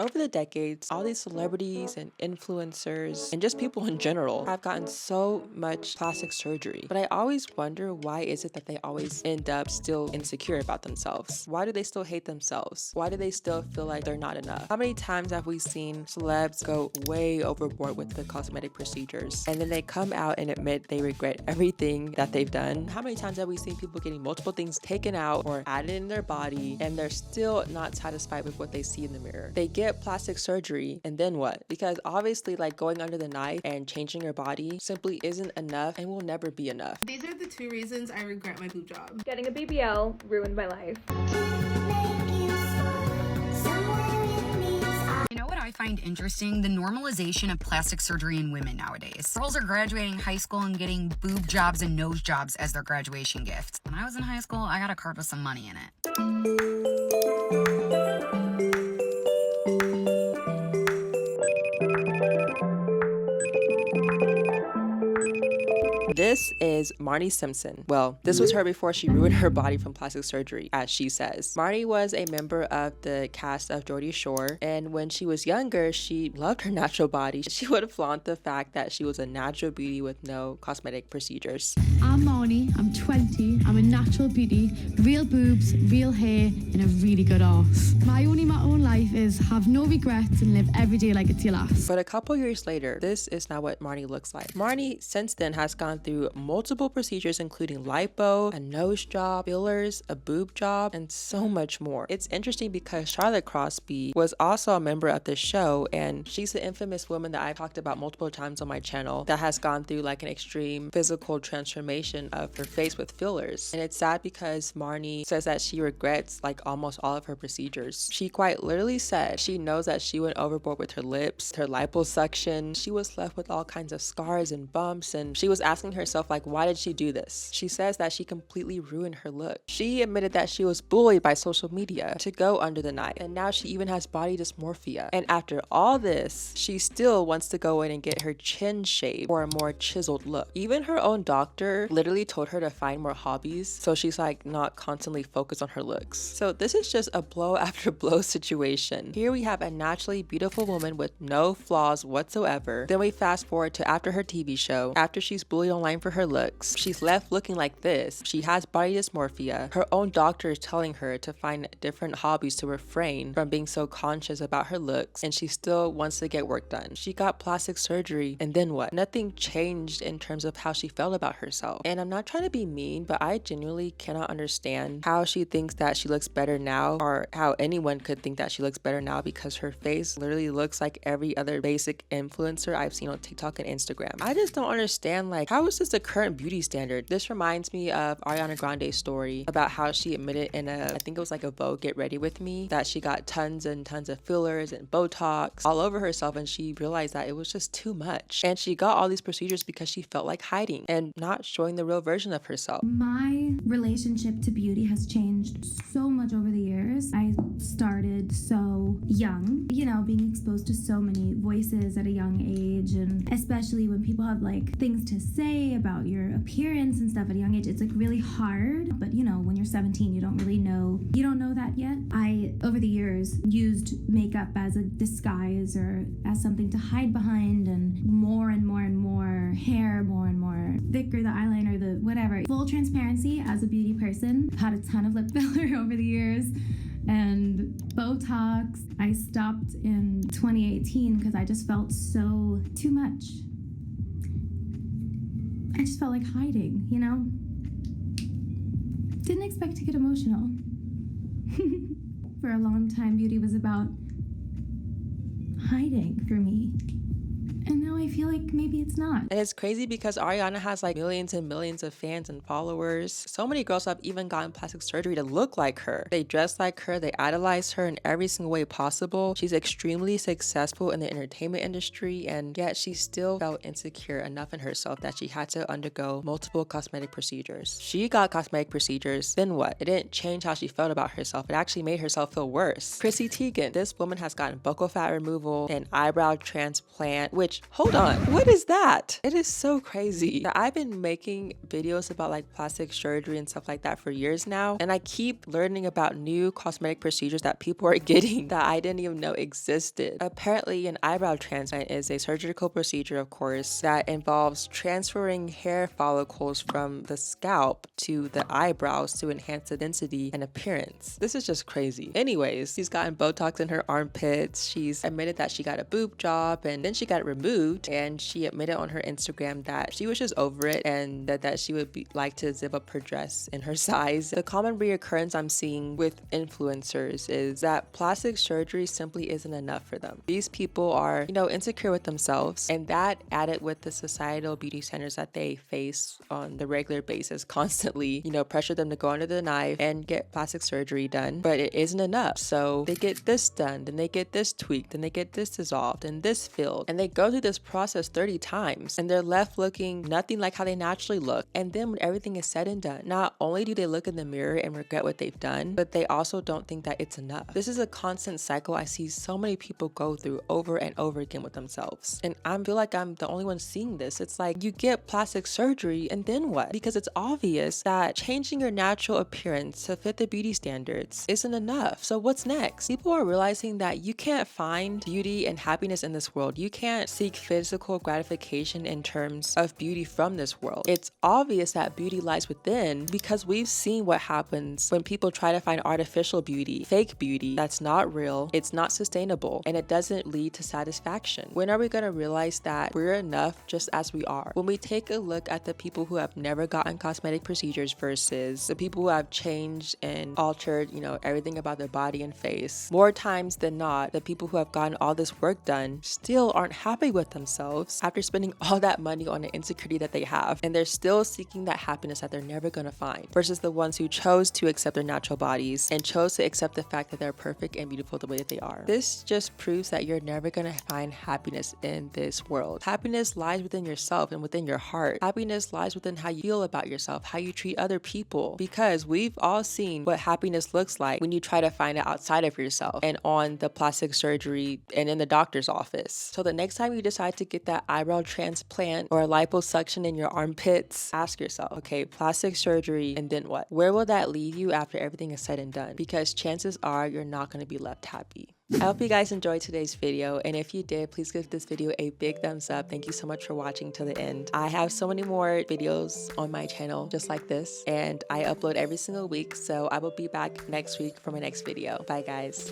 Over the decades, all these celebrities and influencers and just people in general have gotten so much plastic surgery. But I always wonder, why is it that they always end up still insecure about themselves? Why do they still hate themselves? Why do they still feel like they're not enough? How many times have we seen celebs go way overboard with the cosmetic procedures and then they come out and admit they regret everything that they've done? How many times have we seen people getting multiple things taken out or added in their body and they're still not satisfied with what they see in the mirror? They get plastic surgery and then what? Because obviously, like, going under the knife and changing your body simply isn't enough and will never be enough. These are the two reasons I regret my boob job. Getting a BBL ruined my life. You know what I find interesting? The normalization of plastic surgery in women nowadays. Girls are graduating high school and getting boob jobs and nose jobs as their graduation gift. When I was in high school, I got a card with some money in it. This is Marnie Simpson. Well, this was her before she ruined her body from plastic surgery, as she says. Marnie was a member of the cast of Geordie Shore, and when she was younger, she loved her natural body. She would flaunt the fact that she was a natural beauty with no cosmetic procedures. I'm Marnie, I'm 20, I'm a natural beauty, real boobs, real hair, and a really good arse. My only motto in life is have no regrets and live every day like it's your last. But a couple years later, this is not what Marnie looks like. Marnie since then has gone through multiple procedures including lipo, a nose job, fillers, a boob job, and so much more. It's interesting because Charlotte Crosby was also a member of this show, and she's the infamous woman that I've talked about multiple times on my channel that has gone through like an extreme physical transformation of her face with fillers. And it's sad because Marnie says that she regrets like almost all of her procedures. She quite literally said she knows that she went overboard with her lips, her liposuction. She was left with all kinds of scars and bumps, and she was asking herself, like, why did she do this? She says that she completely ruined her look. She admitted that she was bullied by social media to go under the knife, and now she even has body dysmorphia. And after all this, she still wants to go in and get her chin shaved for a more chiseled look. Even her own doctor literally told her to find more hobbies so she's like not constantly focused on her looks. So this is just a blow after blow situation. Here we have a naturally beautiful woman with no flaws whatsoever. Then we fast forward to after her TV show, after she's bullied online for her looks. She's left looking like this. She has body dysmorphia. Her own doctor is telling her to find different hobbies to refrain from being so conscious about her looks, and she still wants to get work done. She got plastic surgery, and then what? Nothing changed in terms of how she felt about herself. And I'm not trying to be mean, but I genuinely cannot understand how she thinks that she looks better now, or how anyone could think that she looks better now, because her face literally looks like every other basic influencer I've seen on TikTok and Instagram. I just don't understand, like, how is this the current beauty standard? This reminds me of Ariana Grande's story about how she admitted in I think it was like a Vogue Get Ready With Me, that she got tons and tons of fillers and Botox all over herself, and she realized that it was just too much. And she got all these procedures because she felt like hiding and not showing the real version of herself. My relationship to beauty has changed so much over the years. I started so young, being exposed to so many voices at a young age, and especially when people have like things to say about your appearance and stuff at a young age, it's like really hard. But when you're 17, you don't know that yet. I, over the years, used makeup as a disguise or as something to hide behind, and more and more and more hair, more and more thicker, the eyeliner, the whatever. Full transparency, as a beauty person, I've had a ton of lip filler over the years and Botox. I stopped in 2018 because I just felt so too much. I just felt like hiding, Didn't expect to get emotional. For a long time, beauty was about hiding for me. And now I feel like maybe it's not. And it's crazy because Ariana has like millions and millions of fans and followers. So many girls have even gotten plastic surgery to look like her. They dress like her, they idolize her in every single way possible. She's extremely successful in the entertainment industry, and yet she still felt insecure enough in herself that she had to undergo multiple cosmetic procedures. She got cosmetic procedures, then what? It didn't change how she felt about herself. It actually made herself feel worse. Chrissy Teigen, this woman has gotten buccal fat removal, an eyebrow transplant, which which, hold on, what is that? It is so crazy. I've been making videos about like plastic surgery and stuff like that for years now, and I keep learning about new cosmetic procedures that people are getting that I didn't even know existed. Apparently, an eyebrow transplant is a surgical procedure, of course, that involves transferring hair follicles from the scalp to the eyebrows to enhance the density and appearance. This is just crazy. Anyways, she's gotten Botox in her armpits. She's admitted that she got a boob job and then she got it removed, and she admitted on her Instagram that she was just over it and that she would like to zip up her dress in her size. The common reoccurrence I'm seeing with influencers is that plastic surgery simply isn't enough for them. These people are, insecure with themselves, and that added with the societal beauty standards that they face on the regular basis constantly, pressure them to go under the knife and get plastic surgery done, but it isn't enough. So they get this done, then they get this tweaked, then they get this dissolved and this filled, and they go through this process 30 times, and they're left looking nothing like how they naturally look. And then when everything is said and done, not only do they look in the mirror and regret what they've done, but they also don't think that it's enough. This is a constant cycle I see so many people go through over and over again with themselves, and I feel like I'm the only one seeing this. It's like you get plastic surgery and then what? Because it's obvious that changing your natural appearance to fit the beauty standards isn't enough. So what's next? People are realizing that you can't find beauty and happiness in this world. You can't seek physical gratification in terms of beauty from this world. It's obvious that beauty lies within, because we've seen what happens when people try to find artificial beauty, fake beauty that's not real, it's not sustainable, and it doesn't lead to satisfaction. When are we going to realize that we're enough just as we are? When we take a look at the people who have never gotten cosmetic procedures versus the people who have changed and altered, everything about their body and face, more times than not, the people who have gotten all this work done still aren't happy with themselves after spending all that money on an insecurity that they have, and they're still seeking that happiness that they're never going to find, versus the ones who chose to accept their natural bodies and chose to accept the fact that they're perfect and beautiful the way that they are. This just proves that you're never going to find happiness in this world. Happiness lies within yourself and within your heart. Happiness lies within how you feel about yourself, how you treat other people, because we've all seen what happiness looks like when you try to find it outside of yourself and on the plastic surgery and in the doctor's office. So the next time you decide to get that eyebrow transplant or a liposuction in your armpits, ask yourself, okay, plastic surgery and then what? Where will that leave you after everything is said and done? Because chances are you're not going to be left happy. I hope you guys enjoyed today's video, and if you did, please give this video a big thumbs up. Thank you so much for watching to the end. I have so many more videos on my channel just like this, and I upload every single week, so I will be back next week for my next video. Bye guys.